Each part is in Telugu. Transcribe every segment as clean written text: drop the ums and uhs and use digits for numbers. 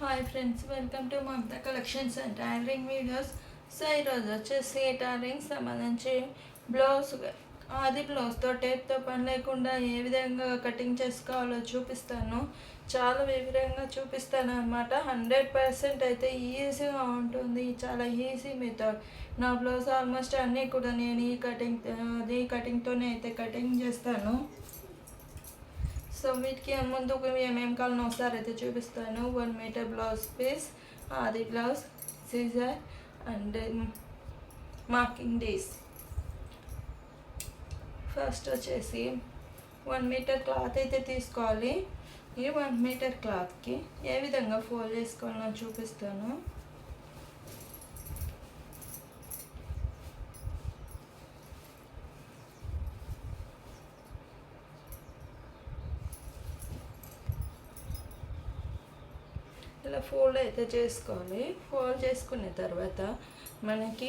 Hi friends, welcome to Mamata collections and tailoring videos. So ఈరోజు వచ్చేసి టైలరింగ్ సంబంధించి బ్లౌజ్ బ్లౌజ్తో టేప్తో పని లేకుండా ఏ విధంగా కటింగ్ చేసుకోవాలో చూపిస్తాను. చాలా వివరంగా చూపిస్తాను అనమాట. 100% అయితే ఈజీగా ఉంటుంది. చాలా ఈజీ మెథడ్. నా బ్లౌజ్ ఆల్మోస్ట్ అన్నీ కూడా నేను ఈ కటింగ్తోనే అయితే కటింగ్ చేస్తాను. సో వీటికి ముందుకు ఏమేమి కావాలో ఒకసారి అయితే చూపిస్తాను. 1 మీటర్ బ్లౌజ్ పీస్, ఆది blouse, scissor and marking days. First వచ్చేసి 1 మీటర్ క్లాత్ అయితే తీసుకోవాలి. ఈ 1 మీటర్ క్లాత్కి ఏ విధంగా ఫోల్డ్ చేసుకోవాలో చూపిస్తాను. ఇలా ఫోల్డ్ అయితే చేసుకోవాలి. ఫోల్డ్ చేసుకున్న తర్వాత మనకి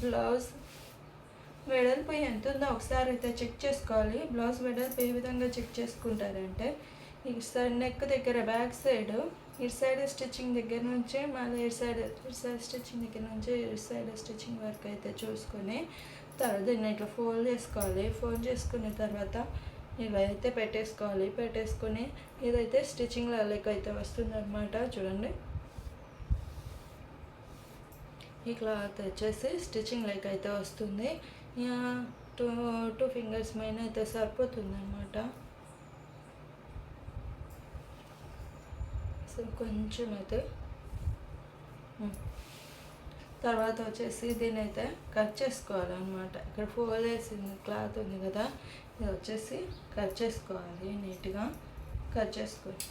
బ్లౌజ్ వెడల్పు ఎంత ఉందో ఒకసారి అయితే చెక్ చేసుకోవాలి. బ్లౌజ్ వెడల్పు ఏ విధంగా చెక్ చేసుకుంటారంటే, ఇటు సైడ్ నెక్ దగ్గర బ్యాక్ సైడ్, ఇటు సైడ్ స్టిచ్చింగ్ దగ్గర నుంచి మళ్ళీ ఇటు సైడ్ స్టిచ్చింగ్ దగ్గర నుంచి ఇటు సైడ్ స్టిచ్చింగ్ వరకు అయితే చూసుకొని తర్వాత దీన్ని ఇట్లా ఫోల్డ్ చేసుకోవాలి. ఫోల్డ్ చేసుకున్న తర్వాత ఇలా అయితే పెట్టేసుకొని ఇదైతే స్టిచ్చింగ్లో లెక్క అయితే వస్తుంది అనమాట. చూడండి, ఈ క్లాత్ వచ్చేసి స్టిచ్చింగ్ లెక్క అయితే వస్తుంది. టూ ఫింగర్స్ పైన అయితే సరిపోతుంది అనమాట. సో కొంచెం అయితే తర్వాత వచ్చేసి దీన్ని అయితే కట్ చేసుకోవాలన్నమాట. ఇక్కడ ఫోల్డ్ వేసింది క్లాత్ ఉంది కదా, ఇది వచ్చేసి కట్ చేసుకోవాలి. నీట్గా కట్ చేసుకోవాలి.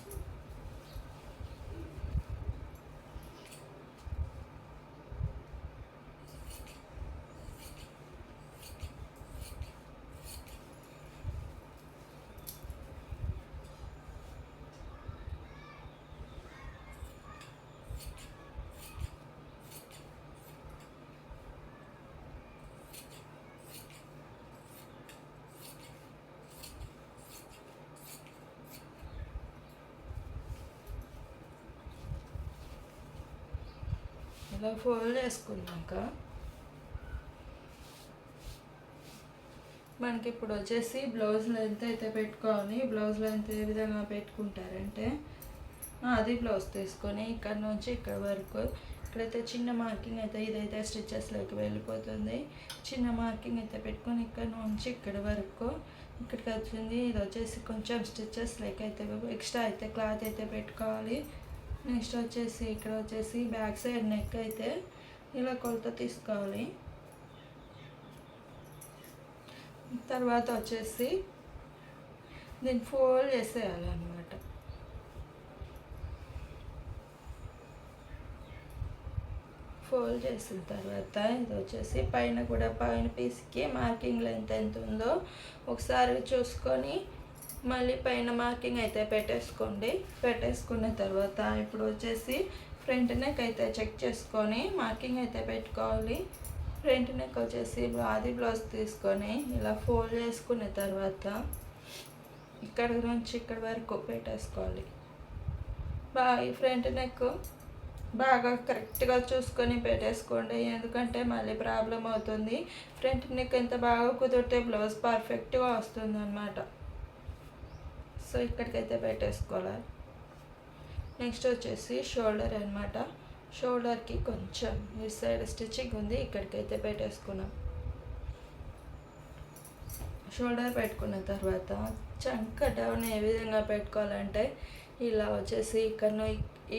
ఇలా ఫోల్డ్ చేసుకున్నాక మనకి ఇప్పుడు వచ్చేసి బ్లౌజ్ లెంత్ అయితే పెట్టుకోవాలి. బ్లౌజ్ లెంత్ ఏ విధంగా పెట్టుకుంటారంటే, అది బ్లౌజ్ తీసుకొని ఇక్కడ నుంచి ఇక్కడ వరకు, ఇక్కడైతే చిన్న మార్కింగ్ అయితే ఇదైతే స్టిచెస్లోకి వెళ్ళిపోతుంది. చిన్న మార్కింగ్ అయితే పెట్టుకొని ఇక్కడ నుంచి ఇక్కడ వరకు ఇక్కడికి వచ్చింది. ఇది వచ్చేసి కొంచెం స్టిచెస్ లెక్క అయితే ఎక్స్ట్రా అయితే క్లాత్ అయితే పెట్టుకోవాలి. నెక్స్ట్ వచ్చేసి ఇక్కడ వచ్చేసి బ్యాక్ సైడ్ నెక్ అయితే ఇలా కొలత తీసుకోవాలి. తర్వాత వచ్చేసి దీన్ని ఫోల్డ్ చేసేయాలన్నమాట. ఫోల్డ్ చేసిన తర్వాత ఇది వచ్చేసి పైన పీస్కి మార్కింగ్ లెంత్ ఎంత ఉందో ఒకసారి చూసుకొని మళ్ళీ పైన మార్కింగ్ అయితే పెట్టేసుకున్న తర్వాత ఇప్పుడు వచ్చేసి ఫ్రంట్ నెక్ అయితే చెక్ చేసుకొని మార్కింగ్ అయితే పెట్టుకోవాలి. ఫ్రంట్ నెక్ వచ్చేసి ఆది బ్లౌజ్ తీసుకొని ఇలా ఫోల్డ్ చేసుకున్న తర్వాత ఇక్కడ నుంచి ఇక్కడ వరకు పెట్టేసుకోవాలి. ఈ ఫ్రంట్ నెక్ బాగా కరెక్ట్గా చూసుకొని పెట్టేసుకోండి, ఎందుకంటే మళ్ళీ ప్రాబ్లం అవుతుంది. ఫ్రంట్ నెక్ ఎంత బాగా కుదిరితే బ్లౌజ్ పర్ఫెక్ట్గా వస్తుంది అన్నమాట. సో ఇక్కడికైతే పెట్టేసుకోవాలి. నెక్స్ట్ వచ్చేసి షోల్డర్ అనమాట. షోల్డర్కి కొంచెం ఈ సైడ్ స్టిచ్చింగ్ ఉంది, ఇక్కడికైతే పెట్టేసుకున్నాం. షోల్డర్ పెట్టుకున్న తర్వాత చంక డౌన్ ఏ విధంగా పెట్టుకోవాలంటే, ఇలా వచ్చేసి ఇక్కడ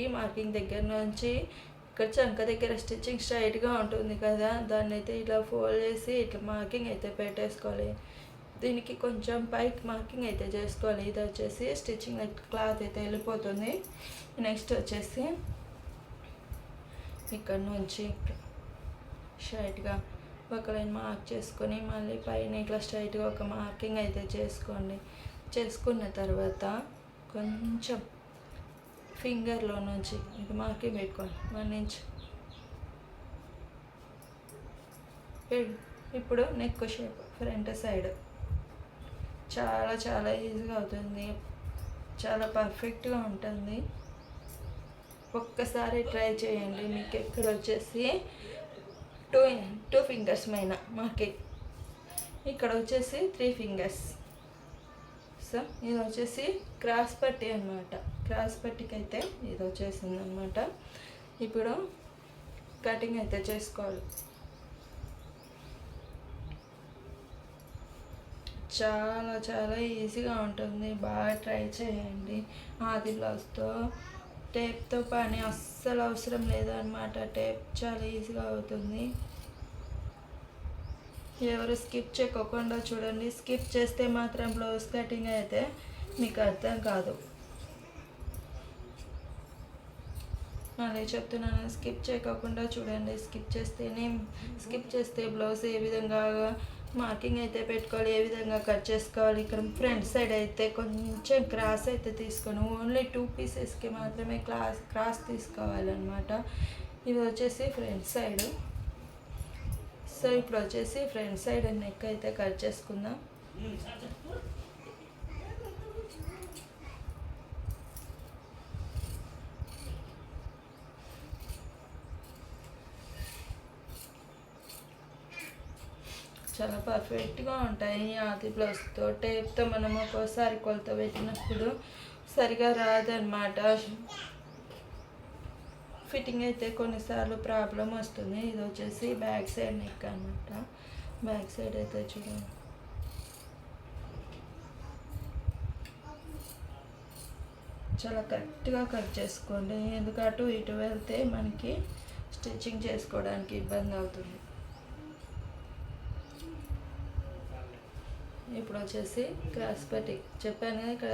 ఈ మార్కింగ్ దగ్గర నుంచి ఇక్కడ చంక దగ్గర స్టిచ్చింగ్ స్ట్రైట్గా ఉంటుంది కదా, దాన్ని అయితే ఇలా ఫోల్డ్ చేసి ఇట్లా మార్కింగ్ అయితే పెట్టేసుకోవాలి. దీనికి కొంచెం పైకి మార్కింగ్ అయితే చేసుకోవాలి. ఇది వచ్చేసి స్టిచ్చింగ్ క్లాత్ అయితే వెళ్ళిపోతుంది. నెక్స్ట్ వచ్చేసి ఇక్కడ నుంచి స్ట్రైట్గా ఒక లైన్ మార్క్ చేసుకొని మళ్ళీ పైన ఇట్లా స్ట్రైట్గా ఒక మార్కింగ్ అయితే చేసుకున్న తర్వాత కొంచెం ఫింగర్లో నుంచి ఇది మార్కింగ్ పెట్టుకోండి 1 ఇంచ్. ఇప్పుడు నెక్ షేప్ ఫ్రంట్ సైడ్ చాలా ఈజీగా అవుతుంది, చాలా పర్ఫెక్ట్గా ఉంటుంది. ఒక్కసారి ట్రై చేయండి. మీకు ఎక్కడ వచ్చేసి టూ టూ ఫింగర్స్ పైన మార్కింగ్, ఇక్కడ వచ్చేసి 3 ఫింగర్స్. సో ఇది వచ్చేసి క్రాస్ పట్టి అనమాట. క్రాస్ పట్టికి అయితే ఇది వచ్చేసింది అనమాట. ఇప్పుడు కటింగ్ అయితే చేసుకోవాలి. చాలా చాలా ఈజీగా ఉంటుంది, బాగా ట్రై చేయండి. ఆది బ్లౌజ్తో టేప్తో పని అస్సలు అవసరం లేదనమాట. టేప్ చాలా ఈజీగా అవుతుంది. ఎవరు స్కిప్ చేయకుండా చూడండి. స్కిప్ చేస్తే మాత్రం బ్లౌజ్ కటింగ్ అయితే మీకు అర్థం కాదు. మళ్ళీ చెప్తున్నాను, స్కిప్ చేయకుండా చూడండి. స్కిప్ చేస్తే బ్లౌజ్ ఏ విధంగా మార్కింగ్ అయితే పెట్టుకోవాలి, ఏ విధంగా కట్ చేసుకోవాలి. ఇక్కడ ఫ్రంట్ సైడ్ అయితే కొంచెం క్రాస్ అయితే తీసుకొని ఓన్లీ 2 పీసెస్కి మాత్రమే క్రాస్ తీసుకోవాలన్నమాట. ఇది వచ్చేసి ఫ్రంట్ సైడ్. సో ఇప్పుడు వచ్చేసి ఫ్రంట్ సైడ్ నెక్ అయితే కట్ చేసుకుందాం. చాలా పర్ఫెక్ట్గా ఉంటాయి ఆది బ్లౌజ్తో. టేప్తో మనం ఒక్కోసారి కొలత పెట్టినప్పుడు సరిగా రాదనమాట. ఫిట్టింగ్ అయితే కొన్నిసార్లు ప్రాబ్లం వస్తుంది. ఇది వచ్చేసి బ్యాక్ సైడ్ నెక్ అనమాట. బ్యాక్ సైడ్ అయితే చూడండి, చాలా కరెక్ట్గా కట్ చేసుకోండి. ఎందుకంటే అటు ఇటు వెళ్తే మనకి స్టిచ్చింగ్ చేసుకోవడానికి ఇబ్బంది అవుతుంది. ఇప్పుడు వచ్చేసి క్రాస్ పట్టి చెప్పాను కదా, ఇక్కడ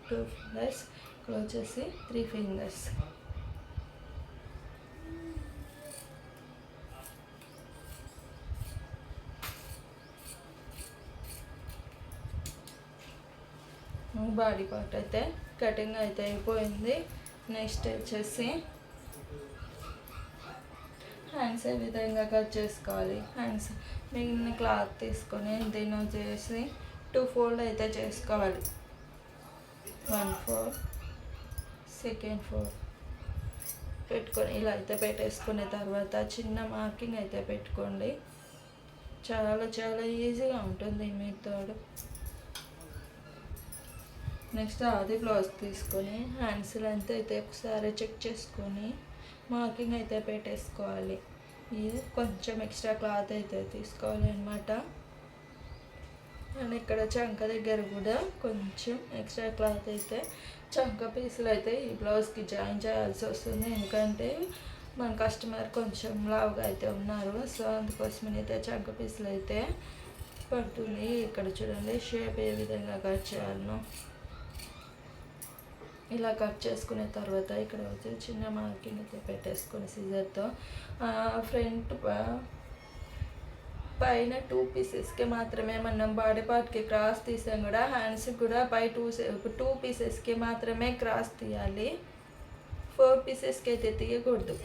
2 ఫింగర్స్, ఇక్కడ వచ్చేసి 3 ఫింగర్స్. బాడీ పార్ట్ అయితే కటింగ్ అయితే అయిపోయింది. నెక్స్ట్ వచ్చేసి హ్యాండ్స్ ఏ విధంగా కట్ చేసుకోవాలి. హ్యాండ్స్ మిగిలిన క్లాత్ తీసుకొని దీన్ని వచ్చేసి 2 ఫోల్డ్ అయితే చేసుకోవాలి. 1 ఫోల్డ్, సెకండ్ ఫోల్డ్ పెట్టుకొని ఇలా అయితే పెట్టేసుకునే తర్వాత చిన్న మార్కింగ్ అయితే పెట్టుకోండి. చాలా చాలా ఈజీగా ఉంటుంది మెథడ్. నెక్స్ట్ ఆది బ్లౌజ్ తీసుకొని హ్యాండ్స్ లెంత్ అయితే ఒకసారి చెక్ చేసుకొని మార్కింగ్ అయితే పెట్టేసుకోవాలి. ఇది కొంచెం ఎక్స్ట్రా క్లాత్ అయితే తీసుకోవాలి అనమాట. అండ్ ఇక్కడ చంక దగ్గర కూడా కొంచెం ఎక్స్ట్రా క్లాత్ అయితే చంక పీసులు అయితే ఈ బ్లౌజ్కి జాయిన్ చేయాల్సి వస్తుంది. ఎందుకంటే మన కస్టమర్ కొంచెం లావుగా అయితే ఉన్నారు. సో అందుకోసమని అయితే చంక పీసులు అయితే పడుతుంది. ఇక్కడ చూడండి షేప్ ఏ విధంగా కట్ చేయాలనో ఇలా కట్ చేసుకునే తర్వాత ఇక్కడ వచ్చి చిన్న మార్కింగ్ అయితే పెట్టేసుకొని సిజర్తో ఫ్రంట్ పైన 2 పీసెస్కి మాత్రమే మనం బాడీ పార్ట్కి క్రాస్ తీసాం కూడా హ్యాండ్స్కి కూడా పై 2 పీసెస్కి మాత్రమే క్రాస్ తీయాలి. 4 పీసెస్కి అయితే తీయకూడదు.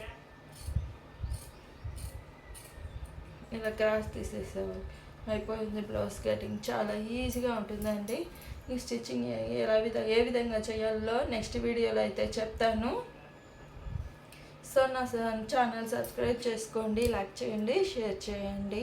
ఇలా క్రాస్ తీసేసాము, అయిపోయింది బ్లౌజ్ కటింగ్. చాలా ఈజీగా ఉంటుందండి. ఈ స్టిచ్చింగ్ ఏ విధంగా చేయాలో నెక్స్ట్ వీడియోలో అయితే చెప్తాను. సో నా ఛానల్ సబ్స్క్రైబ్ చేసుకోండి, లైక్ చేయండి, షేర్ చేయండి.